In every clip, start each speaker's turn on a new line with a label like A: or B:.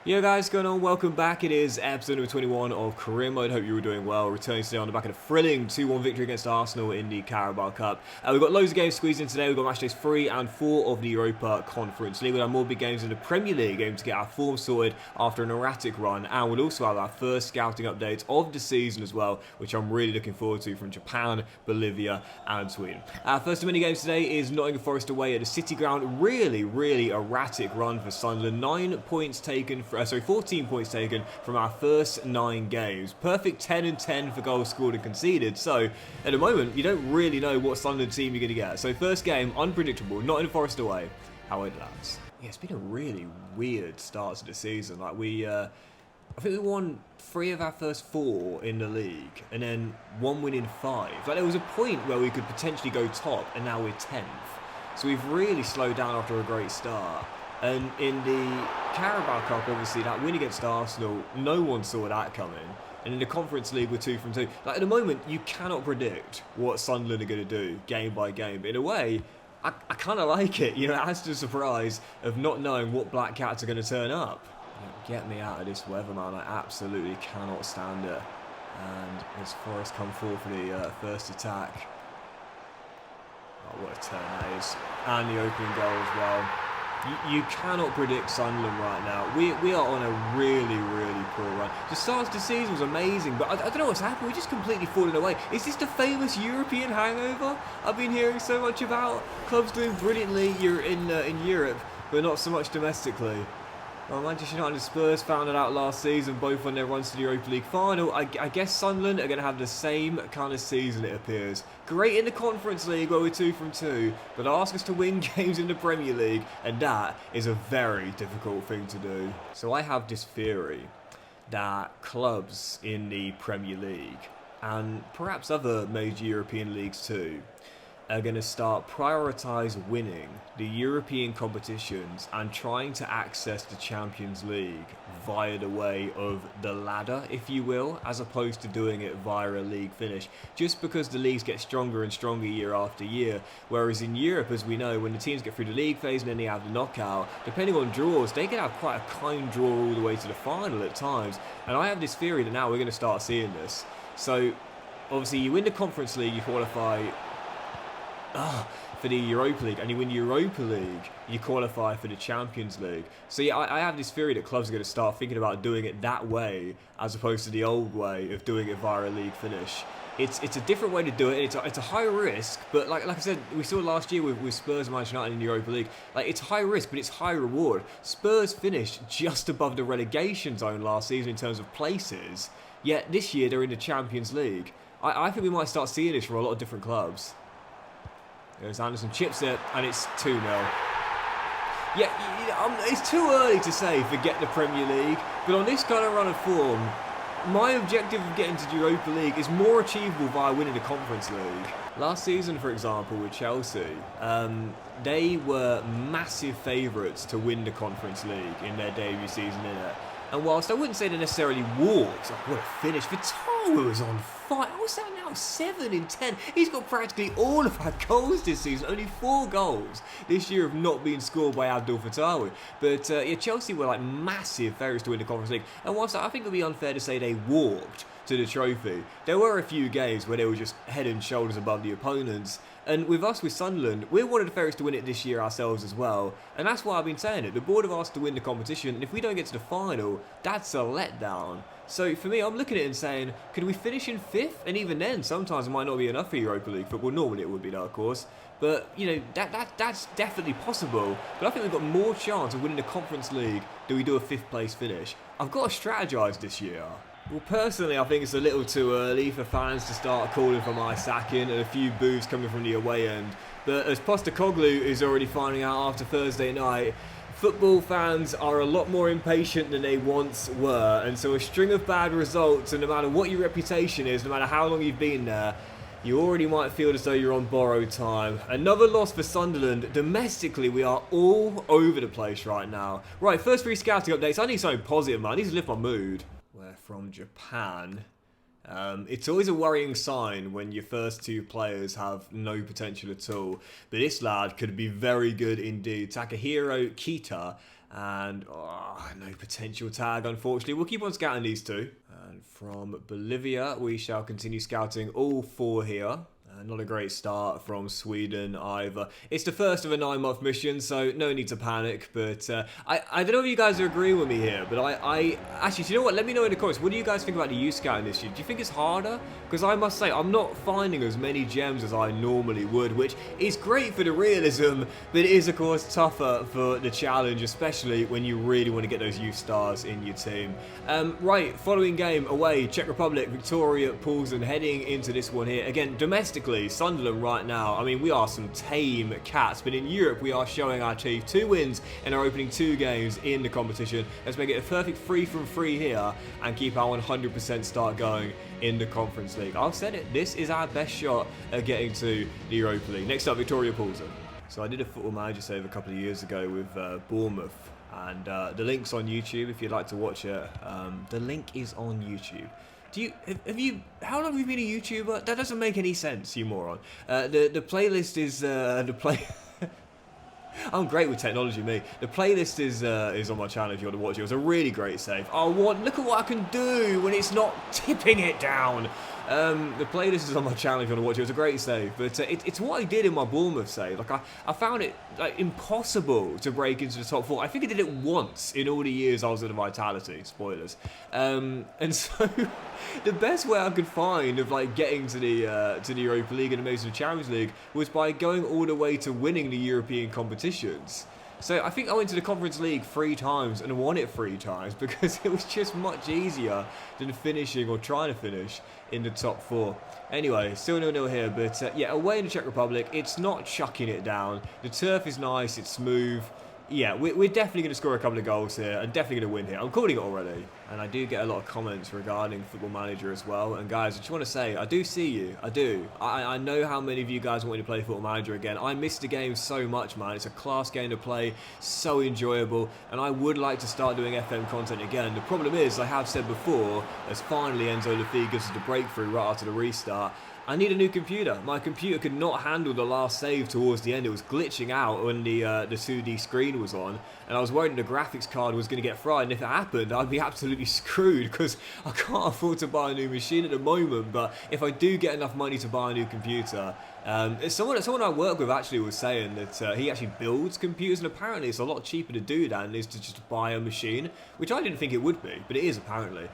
A: Yo guys, what's going on? Welcome back. It is episode number 21 of Career Mode. Hope you were doing well. Returning today on the back of a thrilling 2-1 victory against Arsenal in the Carabao Cup. We've got loads of games squeezed in today. We've got match days 3 and 4 of the Europa Conference League. We'll have more big games in the Premier League, aiming to get our form sorted after an erratic run. And we'll also have our first scouting update of the season as well, which I'm really looking forward to from Japan, Bolivia and Sweden. Our first of many games today is Nottingham Forest away at the City Ground. Really erratic run for Sunderland. 14 points taken from our first 9 games. Perfect 10 and 10 for goals scored and conceded. So, at the moment, you don't really know what Sunderland team you're going to get. So, first game, unpredictable. Nottingham Forest away. How it lands. Yeah, it's been a really weird start to the season. Like, I think we won 3 of our first 4 in the league, and then 1 win in 5. Like, there was a point where we could potentially go top, and now we're 10th. So, we've really slowed down after a great start. And in the Carabao Cup, obviously, that win against Arsenal, no one saw that coming. And in the Conference League, we're 2 from 2. Like, at the moment, you cannot predict what Sunderland are going to do game by game. But in a way, I kind of like it. You know, it adds to the surprise of not knowing what Black Cats are going to turn up. You know, get me out of this weather, man. I absolutely cannot stand it. And as Forest come forward for the first attack. Oh, what a turn that is. And the opening goal as well. You cannot predict Sunderland right now. We are on a really poor run. The start of the season was amazing, but I don't know what's happened. We're just completely falling away. Is this the famous European hangover I've been hearing so much about? Clubs doing brilliantly in Europe, but not so much domestically. Well, Manchester United and Spurs found it out last season, both on their runs to the Europa League final. I guess Sunderland are going to have the same kind of season, it appears. Great in the Conference League, where we're 2 from 2, but ask us to win games in the Premier League, and that is a very difficult thing to do. So I have this theory that clubs in the Premier League, and perhaps other major European leagues too, are going to start prioritise winning the European competitions and trying to access the Champions League via the way of the ladder, if you will, as opposed to doing it via a league finish, just because the leagues get stronger and stronger year after year. Whereas in Europe, as we know, when the teams get through the league phase and then they have the knockout, depending on draws, they can have quite a kind draw all the way to the final at times. And I have this theory that now we're going to start seeing this. So, obviously, you win the Conference League, you qualify for the Europa League, and you win the Europa League, you qualify for the Champions League. So yeah, I have this theory that clubs are going to start thinking about doing it that way, as opposed to the old way of doing it via a league finish. It's a different way to do it. It's a high risk, but like I said, we saw last year with Spurs and Manchester United in the Europa League. Like, it's high risk, but it's high reward. Spurs finished just above the relegation zone last season in terms of places, yet this year they're in the Champions League. I think we might start seeing this for a lot of different clubs. There's Anderson, chips it, and it's 2-0. Yeah, it's too early to say forget the Premier League, but on this kind of run of form, my objective of getting to the Europa League is more achievable via winning the Conference League. Last season, for example, with Chelsea, they were massive favourites to win the Conference League in their debut season in it. And whilst I wouldn't say they necessarily walked, what a finish. Vitolo was on fire. What's that now? 7 in 10. He's got practically all of our goals this season. Only 4 goals this year have not been scored by Abdul Fatawi. But yeah, Chelsea were like massive favourites to win the Conference League. And whilst I think it would be unfair to say they walked to the trophy, there were a few games where they were just head and shoulders above the opponents. And with us, with Sunderland, we're one of the favourites to win it this year ourselves as well. And that's why I've been saying it. The board have asked to win the competition, and if we don't get to the final, that's a letdown. So for me, I'm looking at it and saying, could we finish in 5th? And even then, sometimes it might not be enough for Europa League football. Normally it would be, though, of course. But, you know, that's definitely possible. But I think we've got more chance of winning the Conference League than we do a 5th place finish. I've got to strategise this year. Well, personally, I think it's a little too early for fans to start calling for my sacking and a few boos coming from the away end. But as Postecoglou is already finding out after Thursday night, football fans are a lot more impatient than they once were. And so a string of bad results, and no matter what your reputation is, no matter how long you've been there, you already might feel as though you're on borrowed time. Another loss for Sunderland. Domestically, we are all over the place right now. Right, first 3 scouting updates. I need something positive, man. I need to lift my mood. We're from Japan. It's always a worrying sign when your first 2 players have no potential at all. But this lad could be very good indeed. Takahiro Kita And no potential tag, unfortunately. We'll keep on scouting these two. And from Bolivia, we shall continue scouting all 4 here. Not a great start from Sweden either. It's the first of a 9-month mission, so no need to panic. But I don't know if you guys are agreeing with me here, but I actually, do you know what? Let me know in the comments. What do you guys think about the youth scouting this year? Do you think it's harder? Because I must say, I'm not finding as many gems as I normally would, which is great for the realism, but it is, of course, tougher for the challenge, especially when you really want to get those youth stars in your team. Right, following game away, Czech Republic, Viktoria Plzen heading into this one here. Again, domestically, Sunderland right now, I mean, we are some tame cats, but in Europe, we are showing our teeth 2 wins in our opening 2 games in the competition. Let's make it a perfect 3 from 3 here and keep our 100% start going in the Conference League. I've said it, this is our best shot at getting to the Europa League. Next up, Viktoria Plzen. So I did a Football Manager save a couple of years ago with Bournemouth, and the link's on YouTube if you'd like to watch it. The link is on YouTube. How long have you been a YouTuber? That doesn't make any sense, you moron. The playlist is I'm great with technology, me. The playlist is on my channel if you want to watch it. It was a really great save. Oh, look at what I can do when it's not tipping it down. The playlist is on my channel if you want to watch it. It was a great save, but it's what I did in my Bournemouth save. Like I found it like impossible to break into the top 4. I think I did it once in all the years I was at the Vitality. Spoilers. And so the best way I could find of like getting to the Europa League and the Champions League was by going all the way to winning the European competitions. So I think I went to the Conference League 3 times and won it 3 times because it was just much easier than finishing or trying to finish in the top 4. Anyway, still 0-0 here, but yeah, away in the Czech Republic, it's not chucking it down. The turf is nice, it's smooth. Yeah, we're definitely going to score a couple of goals here and definitely going to win here. I'm calling it already. And I do get a lot of comments regarding Football Manager as well. And guys, I just want to say, I do see you. I do. I know how many of you guys want me to play Football Manager again. I miss the game so much, man. It's a class game to play, so enjoyable. And I would like to start doing FM content again. The problem is, I have said before, as finally Enzo Laffitte gives us the breakthrough right after the restart, I need a new computer. My computer could not handle the last save towards the end. It was glitching out when the 2D screen was on. And I was worried that the graphics card was going to get fried. And if it happened, I'd be absolutely screwed because I can't afford to buy a new machine at the moment. But if I do get enough money to buy a new computer, someone I work with actually was saying that he actually builds computers, and apparently it's a lot cheaper to do that than it is to just buy a machine, which I didn't think it would be, but it is apparently.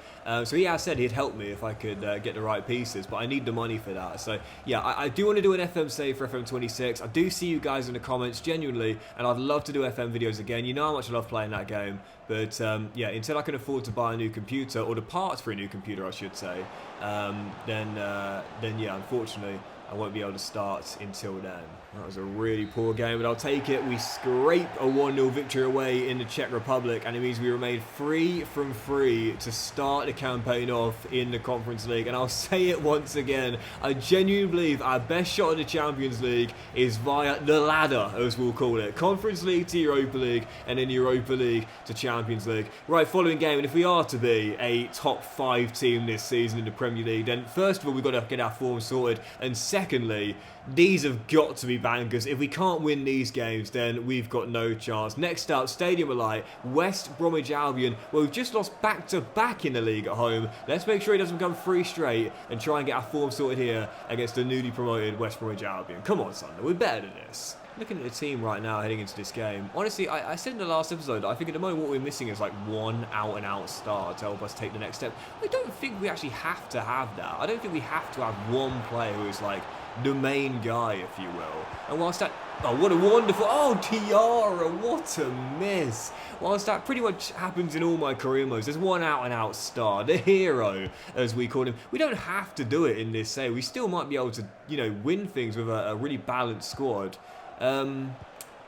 A: So he has said he'd help me if I could get the right pieces, but I need the money for that. So yeah, I do want to do an FM save for FM26. I do see you guys in the comments, genuinely, and I'd love to do FM videos again. You know how much I love playing that game, but yeah, until I can afford to buy a new computer, or the parts for a new computer, I should say, then yeah, unfortunately, I won't be able to start until then. That was a really poor game, but I'll take it. We scrape a 1-0 victory away in the Czech Republic, and it means we remain 3 from 3 to start the campaign off in the Conference League. And I'll say it once again, I genuinely believe our best shot at the Champions League is via the ladder, as we'll call it. Conference League to Europa League, and then Europa League to Champions League. Right, following game, and if we are to be a top 5 team this season in the Premier League, then first of all, we've got to get our form sorted, and secondly, these have got to be bangers. If we can't win these games, then we've got no chance. Next up, Stadium of Light, West Bromwich Albion. Well, we've just lost back-to-back in the league at home. Let's make sure he doesn't become 3 straight and try and get our form sorted here against the newly promoted West Bromwich Albion. Come on, Sunday, we're better than this. Looking at the team right now heading into this game, honestly, I said in the last episode, I think at the moment what we're missing is like one out-and-out star to help us take the next step. I don't think we actually have to have that. I don't think we have to have one player who is like the main guy, if you will. And whilst that, oh, what a wonderful, oh, Tiara, what a miss. Whilst that pretty much happens in all my career modes, there's one out-and-out star, the hero, as we call him. We don't have to do it in this save. We still might be able to, you know, win things with a really balanced squad.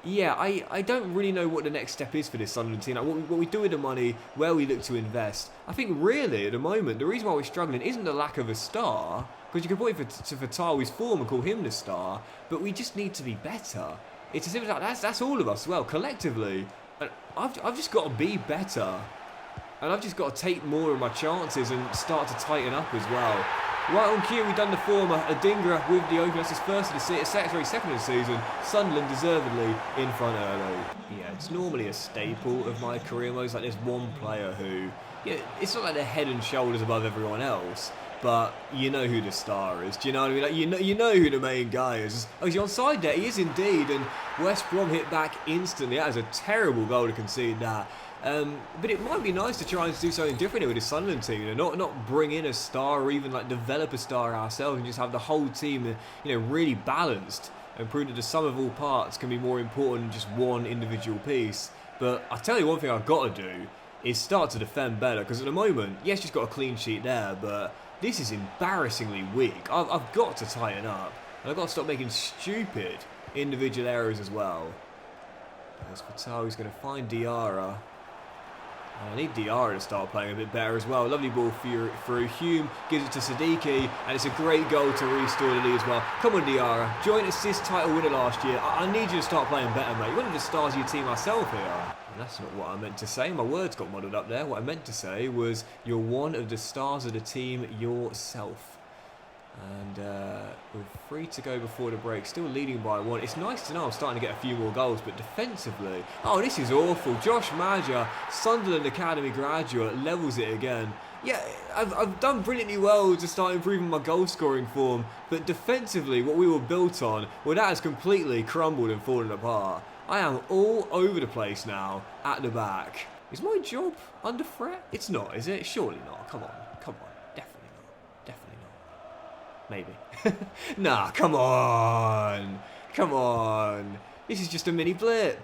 A: Yeah, I don't really know what the next step is for this Sunderland team. Like what we do with the money, where we look to invest. I think really, at the moment, the reason why we're struggling isn't the lack of a star, because you can point to Fatawi's form and call him the star, but we just need to be better. It's as simple as that. That's all of us as well, collectively. And I've just got to be better. And I've just got to take more of my chances and start to tighten up as well. Right on cue, we've done the former. Adingra with the open. That's his first of the season, second of the season. Sunderland deservedly in front early. Yeah, it's normally a staple of my career modes. Like there's one player who, yeah, it's not like they're head and shoulders above everyone else, but you know who the star is. Do you know what I mean? Like you know who the main guy is. Oh, is he onside there? He is indeed. And West Brom hit back instantly. That is a terrible goal to concede that. But it might be nice to try and do something different with the Sunderland team, you know, not bring in a star or even like develop a star ourselves and just have the whole team, you know, really balanced and prove that the sum of all parts can be more important than just one individual piece. But I tell you one thing I've got to do is start to defend better, because at the moment, yes, just got a clean sheet there, but this is embarrassingly weak. I've got to tighten up, and I've got to stop making stupid individual errors as well. As Fatali's going to find Diarra. I need Diarra to start playing a bit better as well. Lovely ball through. Hume gives it to Siddiqui, and it's a great goal to restore the lead as well. Come on, Diarra. Joint assist title winner last year. I need you to start playing better, mate. You're one of the stars of your team myself here. And that's not what I meant to say. My words got muddled up there. What I meant to say was you're one of the stars of the team yourself. And we're free to go before the break. Still leading by 1. It's nice to know I'm starting to get a few more goals, but defensively, oh, this is awful. Josh Maja, Sunderland Academy graduate, levels it again. Yeah, I've done brilliantly well to start improving my goal scoring form, but defensively, what we were built on, well, that has completely crumbled and fallen apart. I am all over the place now at the back. Is my job under threat? It's not, is it? Surely not. Come on. Definitely not. Definitely not. Maybe. Nah, come on. This is just a mini blip.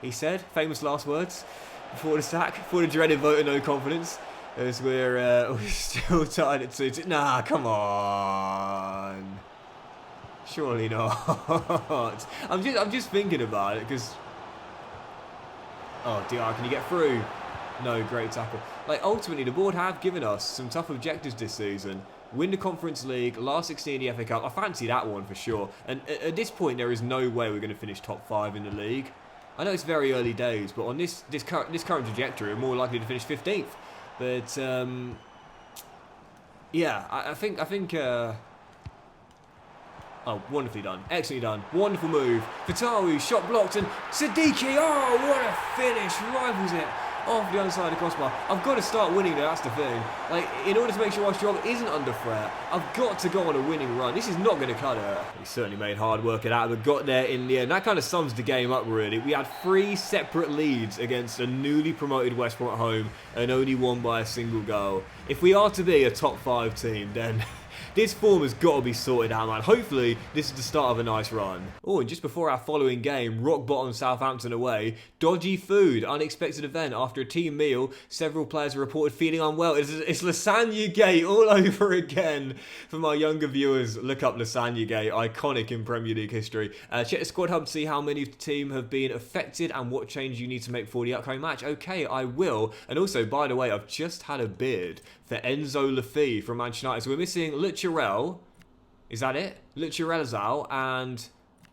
A: He said, famous last words before the sack, before the dreaded vote of no confidence, as we're still tied at 2-2. Nah, come on. Surely not. I'm just thinking about it because. Oh, DR, can you get through? No, great tackle. Like ultimately, the board have given us some tough objectives this season. Win the Conference League, last 16 in the FA Cup. I fancy that one for sure. And at this point, there is no way we're going to finish top 5 in the league. I know it's very early days, but on this current trajectory, we're more likely to finish 15th. But yeah, I think. Oh, wonderfully done, excellently done, wonderful move. Fatawu, shot blocked, and Siddiqui. Oh, what a finish! Rivals it off the other side of the crossbar. I've got to start winning though, that's the thing. Like, in order to make sure our job isn't under threat, I've got to go on a winning run. This is not going to cut it. He certainly made hard work of that, but got there in the end. That kind of sums the game up, really. We had 3 separate leads against a newly promoted West Brom at home and only won by a single goal. If we are to be a top 5 team, then this form has got to be sorted out, man. Hopefully, this is the start of a nice run. Oh, and just before our following game, rock bottom Southampton away, dodgy food, unexpected event. After a team meal, several players are reported feeling unwell. It's Lasagna Gate all over again. For my younger viewers, look up Lasagna Gate, iconic in Premier League history. Check the squad hub to see how many of the team have been affected and what change you need to make for the upcoming match. Okay, I will. And also, by the way, I've just had a bid for Enzo Lafie from Manchester United. So we're missing Lucharel. Is that it? Lucharelazal and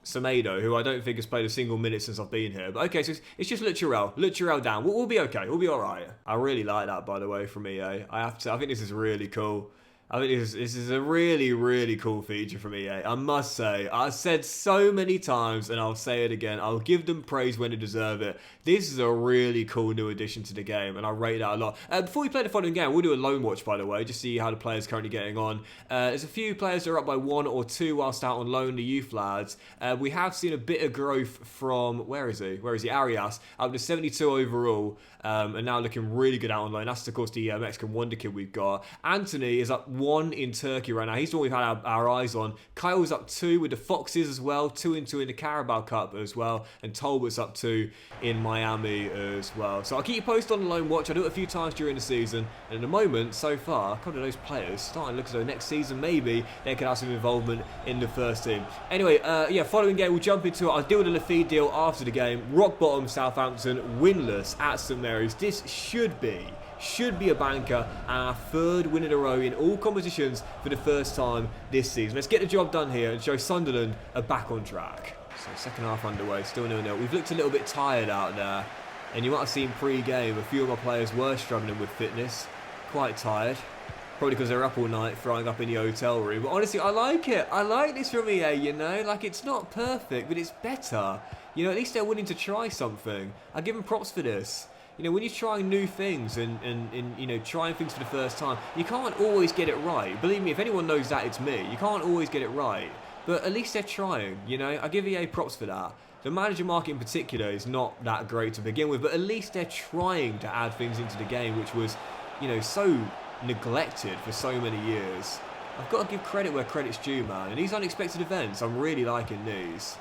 A: Semedo, who I don't think has played a single minute since I've been here. But okay, so it's just Lucharel. Lucharel down. We'll be okay. We'll be all right. I really like that, by the way, from EA. I think this is really cool. I think this is a really, really cool feature from EA. I must say, I've said so many times, and I'll say it again, I'll give them praise when they deserve it. This is a really cool new addition to the game, and I rate that a lot. Before we play the following game, we'll do a loan watch, by the way, just see how the players are currently getting on. There's a few players that are up by 1 or 2 whilst out on loan, the youth lads. We have seen a bit of growth from, where is he? Arias, up to 72 overall, and now looking really good out on loan. That's, of course, the Mexican wonder kid we've got. Anthony is up 1 in Turkey right now. He's the one we've had our eyes on. Kyle's up 2 with the Foxes as well. 2 in the Carabao Cup as well. And Talbot's up 2 in Miami as well. So I'll keep you posted on the loan watch. I do it a few times during the season. And at the moment, so far, a couple of those players starting to look as though next season maybe they could have some involvement in the first team. Anyway, yeah, following game, we'll jump into it. I'll deal with the Lafie deal after the game. Rock bottom Southampton, winless at St Mary's. This should be a banker and our 3rd win in a row in all competitions for the first time this season. Let's get the job done here and show Sunderland are back on track. So second half underway, still 0-0. We've looked a little bit tired out there, and you might have seen pre-game a few of our players were struggling with fitness, quite tired. Probably because they're up all night throwing up in the hotel room. But honestly, I like it. I like this from EA, you know? Like, it's not perfect, but it's better. You know, at least they're willing to try something. I give them props for this. You know, when you're trying new things and you know, trying things for the first time, you can't always get it right. Believe me, if anyone knows that, it's me. You can't always get it right. But at least they're trying, you know? I give EA props for that. The manager market in particular is not that great to begin with, but at least they're trying to add things into the game, which was, you know, so neglected for so many years. I've got to give credit where credit's due, man. And these unexpected events, I'm really liking these.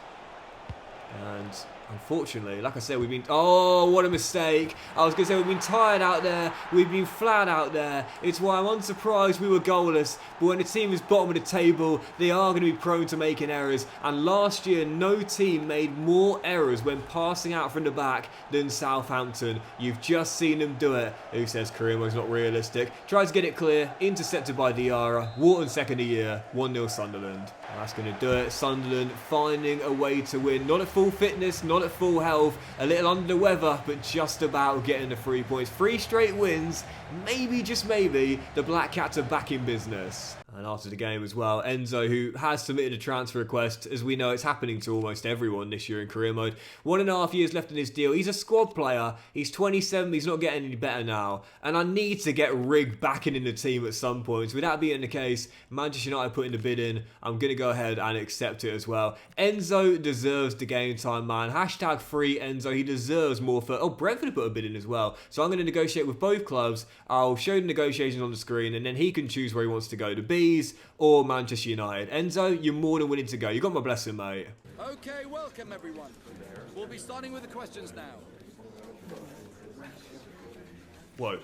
A: And unfortunately, like I said, we've been... Oh, what a mistake. I was going to say we've been tired out there. We've been flat out there. It's why I'm unsurprised we were goalless. But when the team is bottom of the table, they are going to be prone to making errors. And last year, no team made more errors when passing out from the back than Southampton. You've just seen them do it. Who says career mode's not realistic? Tries to get it clear. Intercepted by Diarra. Wharton second a year. 1-0 Sunderland. And that's going to do it. Sunderland finding a way to win. Not at full fitness, not at full health, a little under the weather, but just about getting the 3 points. 3 straight wins, maybe, just maybe, the Black Cats are back in business. And after the game as well, Enzo, who has submitted a transfer request, as we know it's happening to almost everyone this year in career mode. 1.5 years left in his deal. He's a squad player. He's 27. He's not getting any better now. And I need to get Rig back in the team at some point. With that being the case, Manchester United putting the bid in. I'm going to go ahead and accept it as well. Enzo deserves the game time, man. Hashtag free Enzo. He deserves more for... Oh, Brentford put a bid in as well. So I'm going to negotiate with both clubs. I'll show the negotiations on the screen, and then he can choose where he wants to go. The Bees or Manchester United. Enzo, you're more than willing to go. You got my blessing, mate.
B: Okay, welcome everyone. We'll be starting with the questions now.
A: Whoa.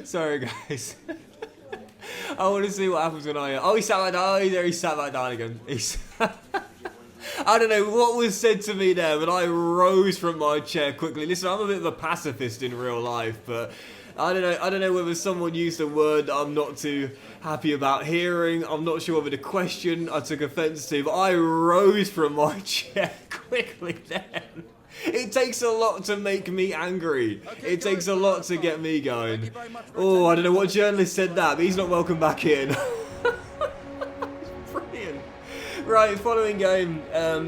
A: Sorry, guys. I want to see what happens when I... Oh, he sat back down. Oh, there he sat back down again. I don't know what was said to me there, but I rose from my chair quickly. Listen, I'm a bit of a pacifist in real life, but I don't know whether someone used a word that I'm not too happy about hearing. I'm not sure whether the question I took offence to, but I rose from my chair quickly then. It takes a lot to make me angry.
B: Okay,
A: it takes a lot to get me going. Oh, I don't know what journalist said that, but he's not welcome back in. Brilliant. Right, following game. I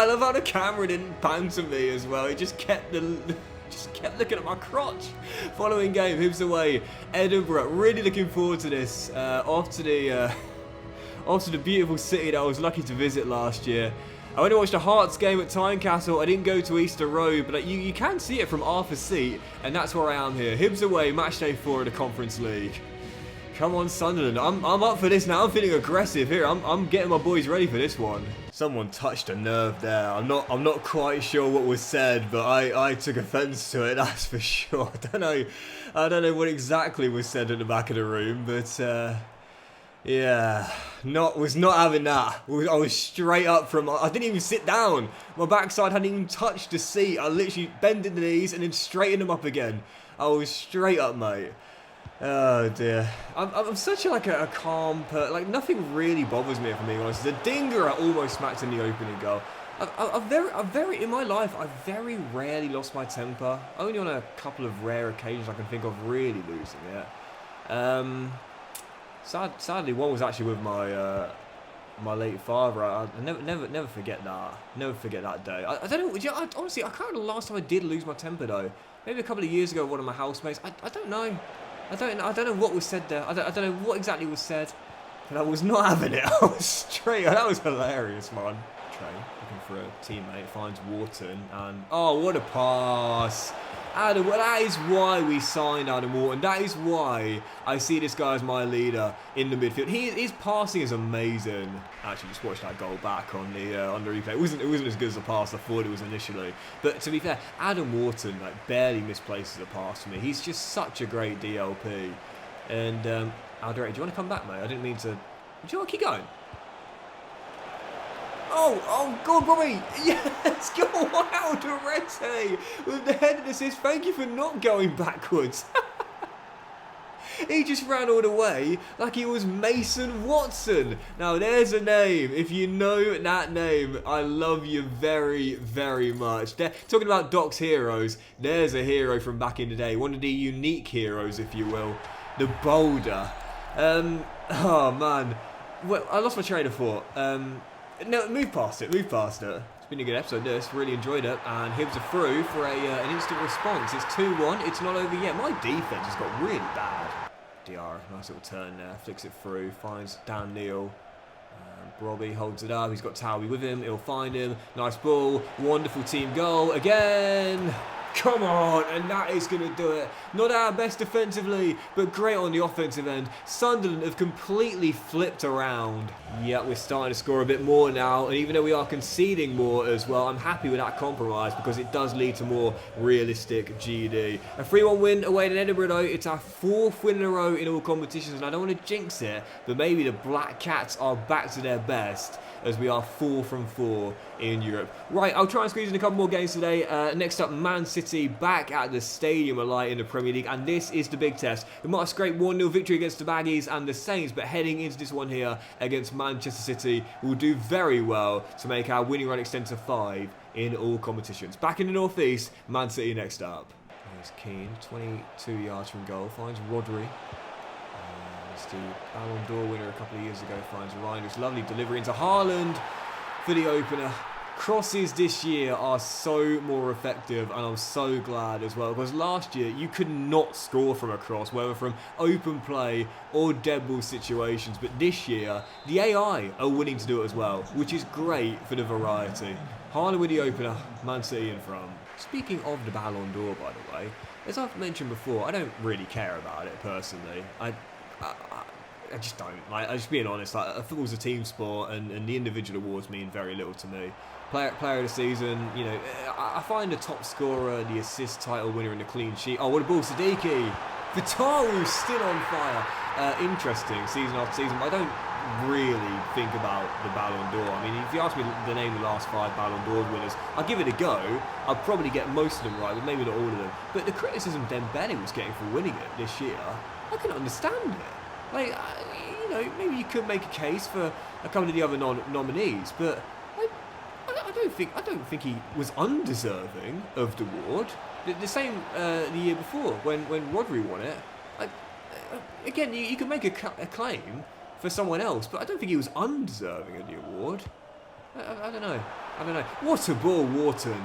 A: love how the camera didn't pan to me as well. It just kept looking at my crotch. Following game, Hibs away, Edinburgh. Really looking forward to this. Off to the beautiful city that I was lucky to visit last year. I went to watch the Hearts game at Tynecastle. I didn't go to Easter Road, but you can see it from Arthur's Seat, and that's where I am here. Hibs away, match day 4 of the Conference League. Come on, Sunderland. I'm up for this now. I'm feeling aggressive here. I'm getting my boys ready for this one. Someone touched a nerve there. I'm not quite sure what was said, but I took offence to it. That's for sure. I don't know what exactly was said at the back of the room, but. Yeah, was not having that. I was straight up from... I didn't even sit down. My backside hadn't even touched the seat. I literally bended the knees and then straightened them up again. I was straight up, mate. Oh, dear. I'm such a calm person. Like, nothing really bothers me, if I'm being honest. The dinger I almost smacked in the opening goal. In my life, I've very rarely lost my temper. Only on a couple of rare occasions I can think of really losing it. Sadly, one was actually with my late father. I never forget that. Never forget that day. I don't know. Honestly, I can't remember the last time I did lose my temper though. Maybe a couple of years ago, with one of my housemates. I don't know. I don't know what was said there. I don't know what exactly was said. But I was not having it. I was straight. That was hilarious, man. Trey looking for a teammate, finds Wharton, and oh, what a pass! Adam, well, that is why we signed Adam Wharton. That is why I see this guy as my leader in the midfield. His passing is amazing. Actually, just watched that goal back on the replay. It wasn't as good as the pass I thought it was initially. But to be fair, Adam Wharton barely misplaces a pass for me. He's just such a great DLP. And Alderete, do you want to come back, mate? I didn't mean to. Do you want to keep going? Oh, God, Robbie! Yes, go on, Alderete! With the headed assist, thank you for not going backwards. He just ran all the way like he was Mason Watson. Now, there's a name. If you know that name, I love you very, very much. Talking about Doc's heroes, there's a hero from back in the day. One of the unique heroes, if you will. The Boulder. Oh, man. Well, I lost my train of thought. No, move past it. It's been a good episode, this. Really enjoyed it. And Hibs are through for an instant response. It's 2-1. It's not over yet. My defence has got really bad. DR, nice little turn there. Flicks it through. Finds Dan Neal. Robbie holds it up. He's got Towie with him. He'll find him. Nice ball. Wonderful team goal. Again. Come on, and that is going to do it. Not our best defensively, but great on the offensive end. Sunderland have completely flipped around. Yeah, we're starting to score a bit more now, and even though we are conceding more as well, I'm happy with that compromise because it does lead to more realistic GD. A 3-1 win away at Edinburgh though. It's our 4th win in a row in all competitions, and I don't want to jinx it, but maybe the Black Cats are back to their best as we are 4 from 4 in Europe. Right, I'll try and squeeze in a couple more games today. Next up, Man City back at the Stadium of Light in the Premier League, and this is the big test. We might have scraped 1-0 victory against the Baggies and the Saints, but heading into this one here against Manchester City, we'll do very well to make our winning run extend to 5 in all competitions. Back in the North East, Man City next up. There's Keane, 22 yards from goal, finds Rodri. The Ballon d'Or winner a couple of years ago finds Reinders. Lovely delivery into Haaland for the opener. Crosses this year are so more effective, and I'm so glad as well, because last year you could not score from a cross, whether from open play or dead ball situations, but this year the AI are willing to do it as well, which is great for the variety. Haaland with the opener, Man City in front. Speaking of the Ballon d'Or, by the way, as I've mentioned before, I don't really care about it personally. I just don't. Like, I'm just being honest. Like, football's a team sport, and the individual awards mean very little to me. Player of the season, you know, I find the top scorer, the assist title winner, and the clean sheet. Oh, what a ball, Siddiqui! Vitalu's still on fire. Interesting, season after season. But I don't really think about the Ballon d'Or. I mean, if you ask me to name the last 5 Ballon d'Or winners, I'll give it a go. I'll probably get most of them right, but maybe not all of them. But the criticism Dembele was getting for winning it this year, I can understand it. Like, you know, maybe you could make a case for a couple of the other nominees, but I don't think he was undeserving of the award. The same the year before when Rodri won it. Again, you can make a claim for someone else, but I don't think he was undeserving of the award. I don't know. What a ball, Wharton.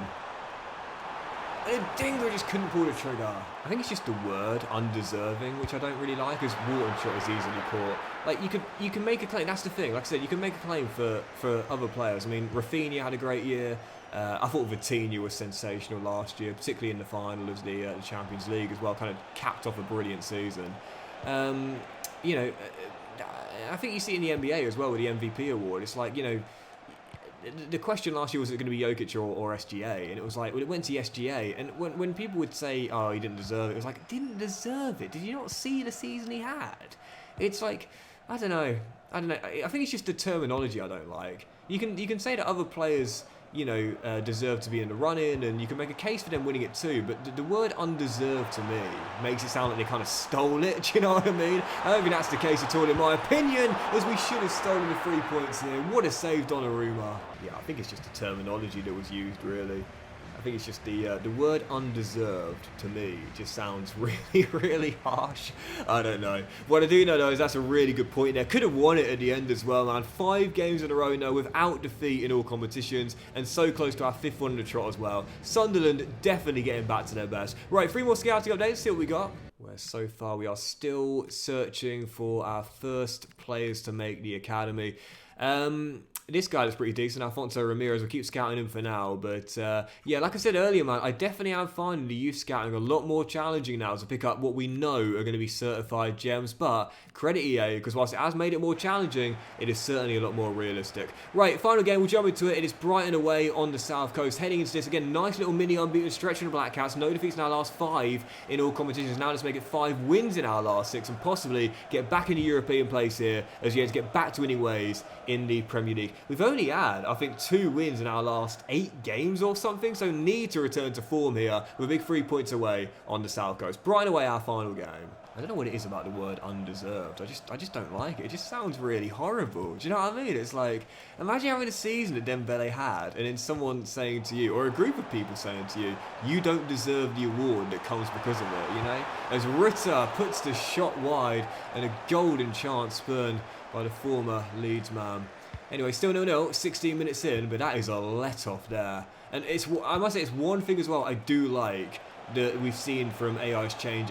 A: And Dingle just couldn't pull the trigger. I think it's just the word undeserving, which I don't really like, as Wharton shot is easily caught. Like, you can make a claim. That's the thing. Like I said, you can make a claim for other players. I mean, Rafinha had a great year. I thought Vitinha was sensational last year, particularly in the final of the Champions League as well. Kind of capped off a brilliant season. You know, I think you see it in the NBA as well with the MVP award. It's like, you know, the question last year was it going to be Jokic or SGA, and it was like, well, it went to SGA, and when people would say, oh, he didn't deserve it, it was like, didn't deserve it? Did you not see the season he had? It's like, I don't know. I think it's just the terminology I don't like. You can say that other players, you know, deserve to be in the run-in, and you can make a case for them winning it too, but the word undeserved to me makes it sound like they kind of stole it, do you know what I mean? I don't think that's the case at all in my opinion, as we should have stolen the 3 points here. What a save Donnarumma. Yeah, I think it's just the terminology that was used, really. I think it's just the word undeserved to me just sounds really, really harsh. I don't know. What I do know though is that's a really good point there. Could have won it at the end as well, man. 5 games in a row now without defeat in all competitions, and so close to our 5th one in the trot as well. Sunderland definitely getting back to their best. Right, 3 more scouting updates. See what we got. Where so far we are still searching for our first players to make the academy. This guy looks pretty decent, Alfonso Ramirez. We'll keep scouting him for now. But, yeah, like I said earlier, man, I definitely am finding the youth scouting a lot more challenging now to pick up what we know are going to be certified gems. But credit EA, because whilst it has made it more challenging, it is certainly a lot more realistic. Right, final game, we'll jump into it. It is Brighton away on the south coast. Heading into this, again, nice little mini unbeaten stretch from the Black Cats. No defeats in our last 5 in all competitions. Now let's make it 5 wins in our last 6 and possibly get back in the European place here as we have to get back to winning ways in the Premier League. We've only had, I think, 2 wins in our last 8 games or something, so need to return to form here. We're a big 3 points away on the south coast. Brighton away, our final game. I don't know what it is about the word undeserved. I just don't like it. It just sounds really horrible. Do you know what I mean? It's like, imagine having a season that Dembele had, and then someone saying to you, or a group of people saying to you, you don't deserve the award that comes because of it, you know? As Ritter puts the shot wide, and a golden chance spurned by the former Leeds man. Anyway, still 0-0, 16 minutes in, but that is a let-off there. And I must say, it's one thing as well I do like that we've seen from EA's change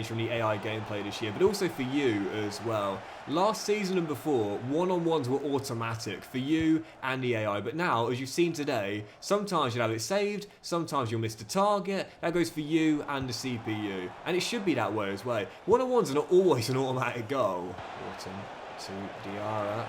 A: from the AI gameplay this year, but also for you as well. Last season and before, one-on-ones were automatic for you and the AI, but now, as you've seen today, sometimes you'll have it saved, sometimes you'll miss the target. That goes for you and the CPU, and it should be that way as well. One-on-ones are not always an automatic goal. Wharton to Diarra.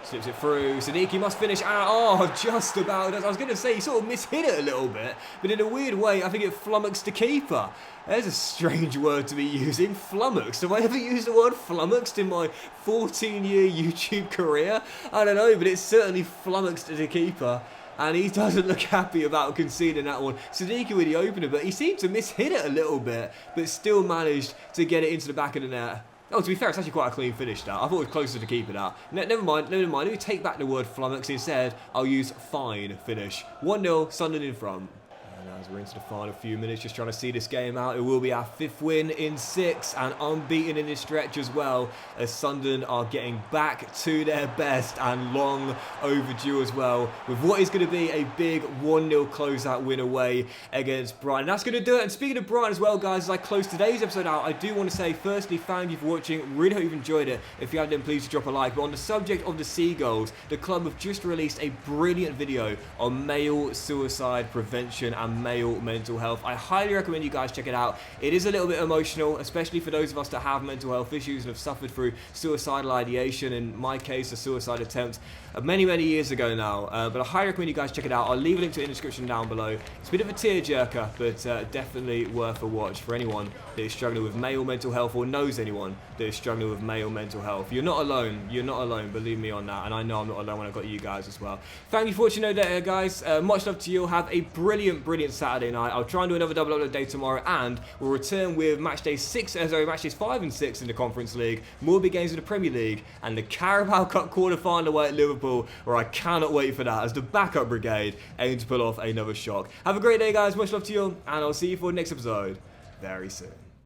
A: Slips it through. Siddiqui must finish out. Oh, just about. I was going to say, he sort of mishit it a little bit, but in a weird way, I think it flummoxed the keeper. There's a strange word to be using. Flummoxed. Have I ever used the word flummoxed in my 14-year YouTube career? I don't know, but it's certainly flummoxed the keeper. And he doesn't look happy about conceding that one. Siddiqui with the opener, but he seemed to mishit it a little bit, but still managed to get it into the back of the net. Oh, to be fair, it's actually quite a clean finish that. I thought it was closer to keeper that. Never mind. Let me take back the word flummox. Instead, I'll use fine finish. 1-0, Sunderland in front. And as we're into the final few minutes, just trying to see this game out, it will be our 5th win in 6 and unbeaten in this stretch as well, as Sunderland are getting back to their best and long overdue as well, with what is going to be a big 1-0 closeout win away against Brighton. That's going to do it. And speaking of Brighton as well, guys, as I close today's episode out, I do want to say, firstly, thank you for watching. Really hope you've enjoyed it. If you have, then please drop a like. But on the subject of the Seagulls, the club have just released a brilliant video on male suicide prevention and male mental health. I highly recommend you guys check it out. It is a little bit emotional, especially for those of us that have mental health issues and have suffered through suicidal ideation, in my case a suicide attempt many years ago now, but I highly recommend you guys check it out. I'll leave a link to it in the description down below. It's a bit of a tearjerker, but definitely worth a watch for anyone that is struggling with male mental health or knows anyone that is struggling with male mental health. You're not alone, believe me on that, and I know I'm not alone when I've got you guys as well. Thank you for watching there, guys. Much love to you. Have a brilliant Saturday night. I'll try and do another double upload day tomorrow, and we'll return with match days 5 and 6 in the Conference League, more big games in the Premier League, and the Carabao Cup quarter-final away at Liverpool, where I cannot wait for that as the backup brigade aim to pull off another shock. Have a great day, guys. Much love to you, and I'll see you for the next episode very soon.